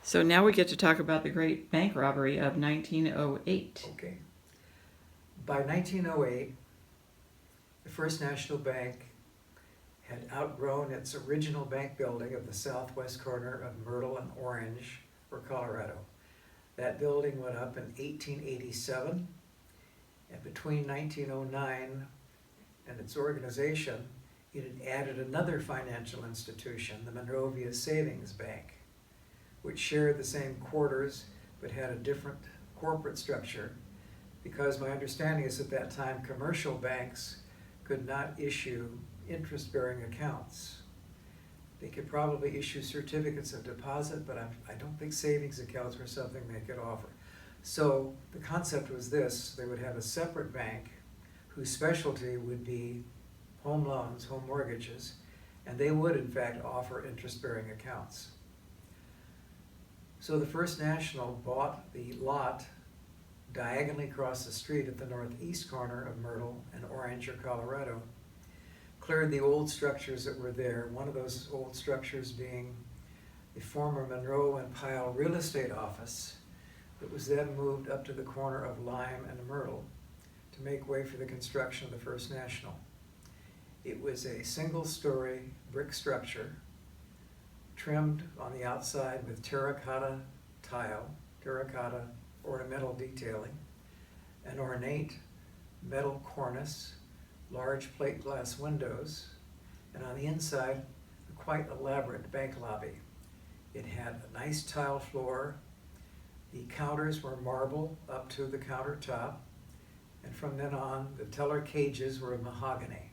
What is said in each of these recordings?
So now we get to talk about the great bank robbery of 1908. Okay. By 1908, the First National Bank had outgrown its original bank building of the southwest corner of Myrtle and Orange, or Colorado. That building went up in 1887, and between 1909 and its organization, it had added another financial institution, the Monrovia Savings Bank, which shared the same quarters but had a different corporate structure, because my understanding is at that time commercial banks could not issue interest-bearing accounts. They could probably issue certificates of deposit, but I don't think savings accounts were something they could offer. So the concept was this: they would have a separate bank whose specialty would be home loans, home mortgages, and they would in fact offer interest-bearing accounts. So the First National bought the lot diagonally across the street at the northeast corner of Myrtle and Orange, or Colorado, cleared the old structures that were there, one of those old structures being the former Monroe and Pyle real estate office that was then moved up to the corner of Lime and Myrtle to make way for the construction of the First National. It was a single-story brick structure trimmed on the outside with terracotta tile, terracotta ornamental detailing, an ornate metal cornice, large plate glass windows, and on the inside, a quite elaborate bank lobby. It had a nice tile floor. The counters were marble up to the countertop, and from then on, the teller cages were mahogany.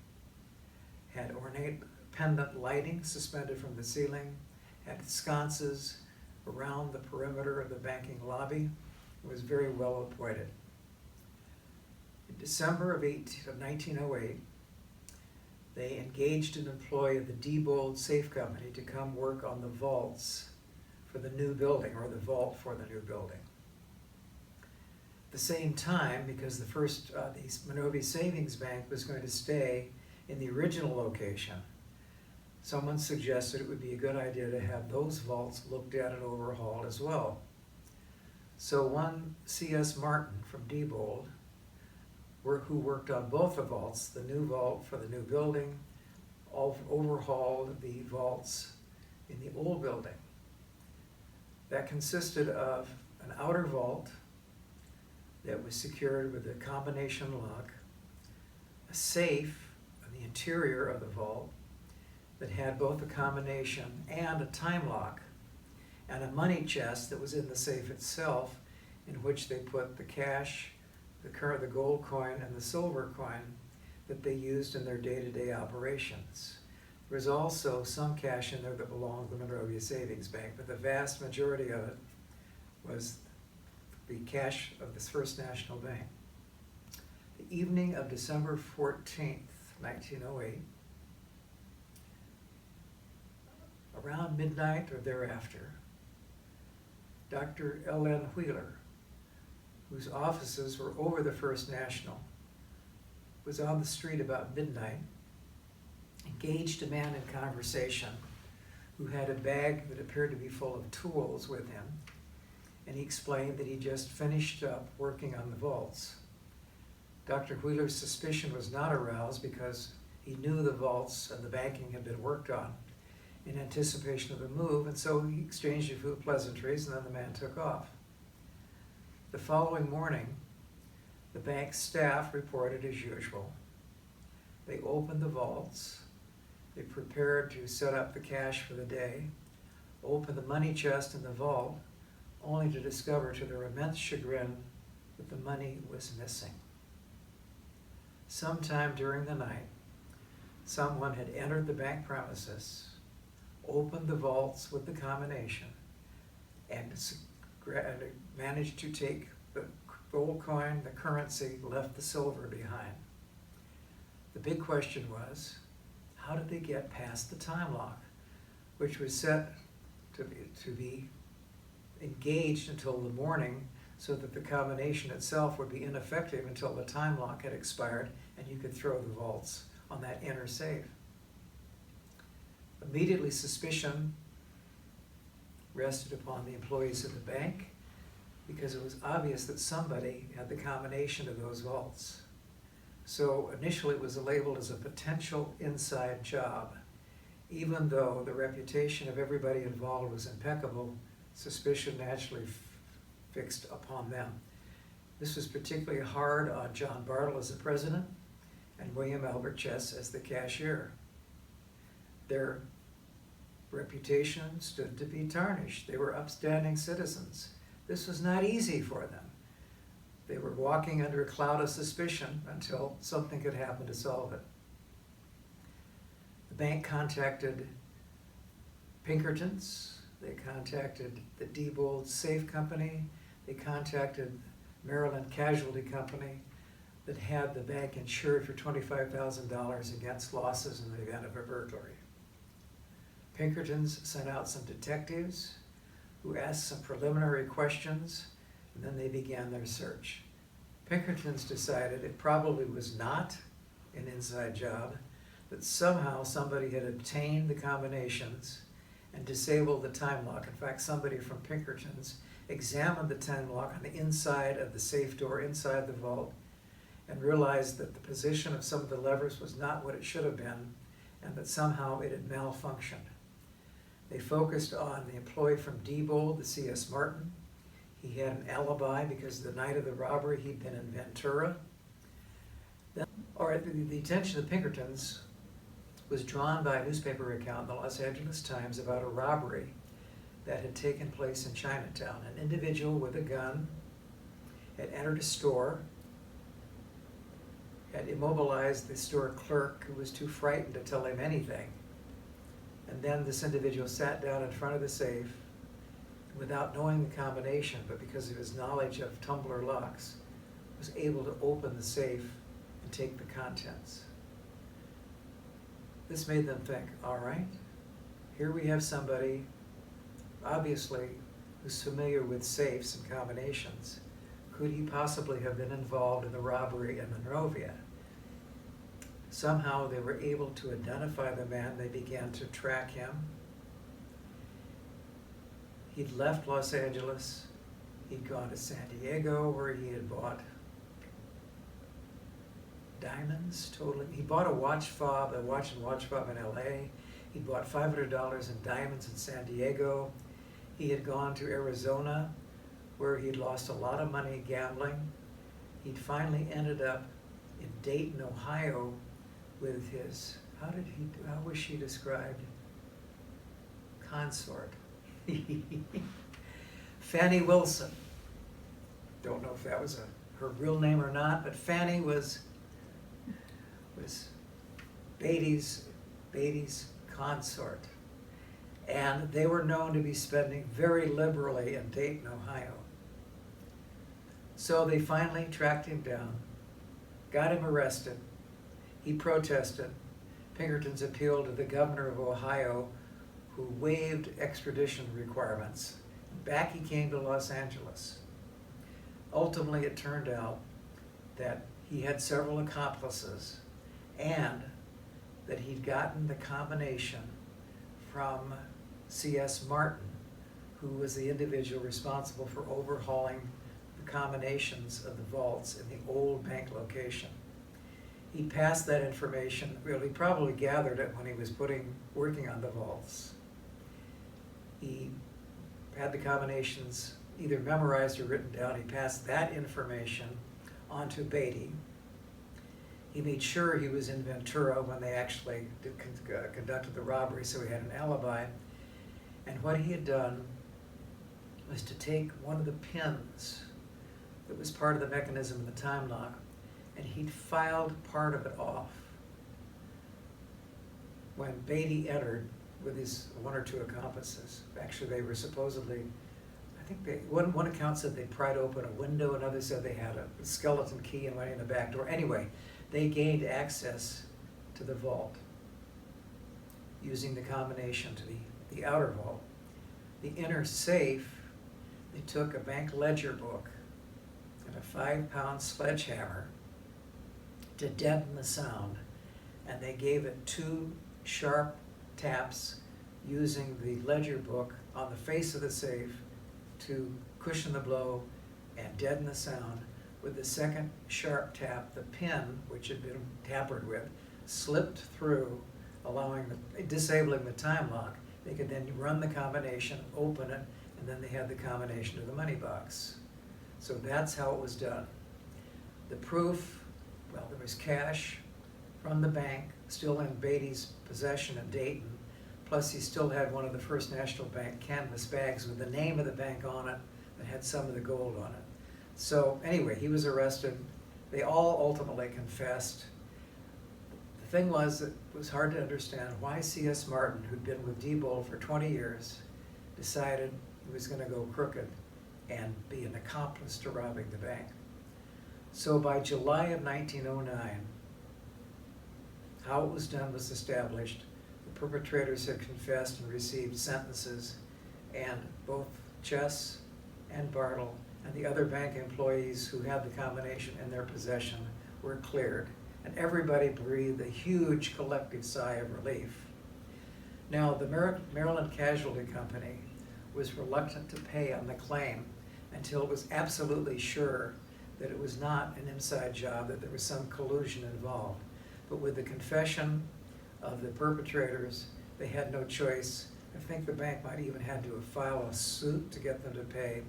Had ornate pendant lighting suspended from the ceiling, had sconces around the perimeter of the banking lobby. It was very well appointed. In December of 1908, they engaged an employee of the Diebold Safe Company to come work on the vaults for the new building, or the vault for the new building. At the same time, because the Monrovia Savings Bank was going to stay in the original location, someone suggested it would be a good idea to have those vaults looked at and overhauled as well. So one C.S. Martin from Diebold, who worked on both the vaults, the new vault for the new building, overhauled the vaults in the old building. That consisted of an outer vault that was secured with a combination lock, a safe in the interior of the vault that had both a combination and a time lock, and a money chest that was in the safe itself, in which they put the cash, the gold coin, and the silver coin that they used in their day-to-day operations. There was also some cash in there that belonged to the Monrovia Savings Bank, but the vast majority of it was the cash of this First National Bank. The evening of December 14th, 1908, around midnight or thereafter, Dr. L.N. Wheeler, whose offices were over the First National, was on the street about midnight, engaged a man in conversation who had a bag that appeared to be full of tools with him, and he explained that he just finished up working on the vaults. Dr. Wheeler's suspicion was not aroused because he knew the vaults and the banking had been worked on in anticipation of the move, and so he exchanged a few pleasantries, and then the man took off. The following morning, the bank staff reported as usual. They opened the vaults, they prepared to set up the cash for the day, opened the money chest in the vault, only to discover to their immense chagrin that the money was missing. Sometime during the night, someone had entered the bank premises, opened the vaults with the combination, and managed to take the gold coin, the currency, left the silver behind. The big question was, how did they get past the time lock, which was set to be engaged until the morning, so that the combination itself would be ineffective until the time lock had expired and you could throw the vaults on that inner safe. Immediately, suspicion rested upon the employees of the bank because it was obvious that somebody had the combination of those vaults. So initially it was labeled as a potential inside job. Even though the reputation of everybody involved was impeccable, suspicion naturally fixed upon them. This was particularly hard on John Bartle as the president and William Albert Chess as the cashier. Their reputation stood to be tarnished. They were upstanding citizens. This was not easy for them. They were walking under a cloud of suspicion until something could happen to solve it. The bank contacted Pinkertons, they contacted the Diebold Safe Company, they contacted Maryland Casualty Company that had the bank insured for $25,000 against losses in the event of a burglary. Pinkertons sent out some detectives who asked some preliminary questions, and then they began their search. Pinkertons decided it probably was not an inside job, that somehow somebody had obtained the combinations and disabled the time lock. In fact, somebody from Pinkertons examined the time lock on the inside of the safe door, inside the vault, and realized that the position of some of the levers was not what it should have been, and that somehow it had malfunctioned. They focused on the employee from Diebold, the C.S. Martin. He had an alibi because the night of the robbery he'd been in Ventura. The attention of the Pinkertons was drawn by a newspaper account in the Los Angeles Times about a robbery that had taken place in Chinatown. An individual with a gun had entered a store, had immobilized the store clerk who was too frightened to tell him anything. And then this individual sat down in front of the safe without knowing the combination, but because of his knowledge of tumbler locks, was able to open the safe and take the contents. This made them think, all right, here we have somebody, obviously, who's familiar with safes and combinations. Could he possibly have been involved in the robbery in Monrovia? Somehow they were able to identify the man. They began to track him. He'd left Los Angeles. He'd gone to San Diego where he had bought diamonds, totally. He bought a watch fob, and watch fob in LA. He'd bought $500 in diamonds in San Diego. He had gone to Arizona where he'd lost a lot of money gambling. He'd finally ended up in Dayton, Ohio with his, how was she described? Consort. Fannie Wilson. Don't know if that was her real name or not, but Fannie was Beatty's consort. And they were known to be spending very liberally in Dayton, Ohio. So they finally tracked him down, got him arrested. He protested. Pinkertons appealed to the governor of Ohio, who waived extradition requirements. Back he came to Los Angeles. Ultimately, it turned out that he had several accomplices and that he'd gotten the combination from C.S. Martin, who was the individual responsible for overhauling the combinations of the vaults in the old bank location. He passed that information, well, he probably gathered it when he was working on the vaults. He had the combinations either memorized or written down. He passed that information on to Beatty. He made sure he was in Ventura when they actually conducted the robbery, so he had an alibi. And what he had done was to take one of the pins that was part of the mechanism in the time lock, and he'd filed part of it off. When Beatty entered with his one or two accomplices, actually they were supposedly, I think one account said they pried open a window, another said they had a skeleton key and went in the back door. Anyway, they gained access to the vault using the combination to the outer vault. The inner safe, they took a bank ledger book and a 5-pound sledgehammer to deaden the sound, and they gave it 2 sharp taps using the ledger book on the face of the safe to cushion the blow and deaden the sound. With the second sharp tap, the pin, which had been tampered with, slipped through, disabling the time lock. They could then run the combination, open it, and then they had the combination to the money box. So that's how it was done. The proof, well, there was cash from the bank still in Beatty's possession in Dayton, plus he still had one of the First National Bank canvas bags with the name of the bank on it that had some of the gold on it. So anyway, he was arrested. They all ultimately confessed. The thing was, it was hard to understand why C.S. Martin, who'd been with Diebold for 20 years, decided he was going to go crooked and be an accomplice to robbing the bank. So by July of 1909, how it was done was established. The perpetrators had confessed and received sentences, and both Chess and Bartle and the other bank employees who had the combination in their possession were cleared, and everybody breathed a huge collective sigh of relief. Now, the Maryland Casualty Company was reluctant to pay on the claim until it was absolutely sure that it was not an inside job, that there was some collusion involved. But with the confession of the perpetrators, they had no choice. I think the bank might even had to file a suit to get them to pay.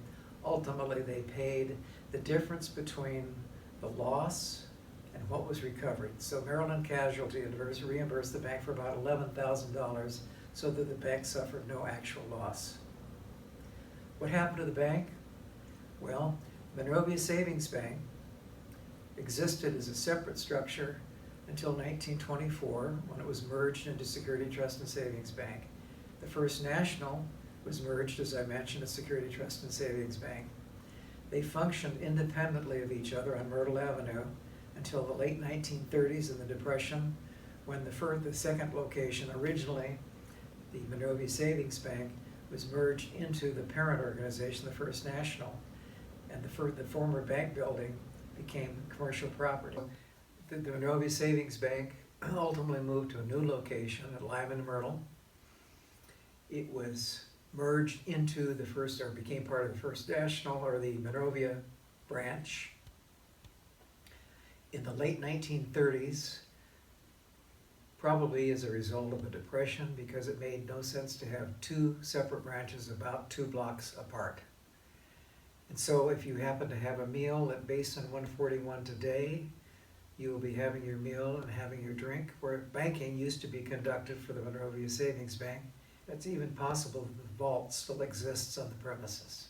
Ultimately, they paid the difference between the loss and what was recovered. So Maryland Casualty reimbursed the bank for about $11,000 so that the bank suffered no actual loss. What happened to the bank? Well, Monrovia Savings Bank existed as a separate structure until 1924, when it was merged into Security Trust and Savings Bank. The First National was merged, as I mentioned, as Security Trust and Savings Bank. They functioned independently of each other on Myrtle Avenue until the late 1930s in the Depression, when the second location, originally the Monrovia Savings Bank, was merged into the parent organization, the First National, and the former bank building became commercial property. The Monrovia Savings Bank ultimately moved to a new location at Lyman Myrtle. It was merged into became part of the First National, or the Monrovia branch. In the late 1930s, probably as a result of the Depression, because it made no sense to have two separate branches about 2 blocks apart. And so if you happen to have a meal at Basin 141 today, you will be having your meal and having your drink, where banking used to be conducted for the Monrovia Savings Bank. It's even possible that the vault still exists on the premises.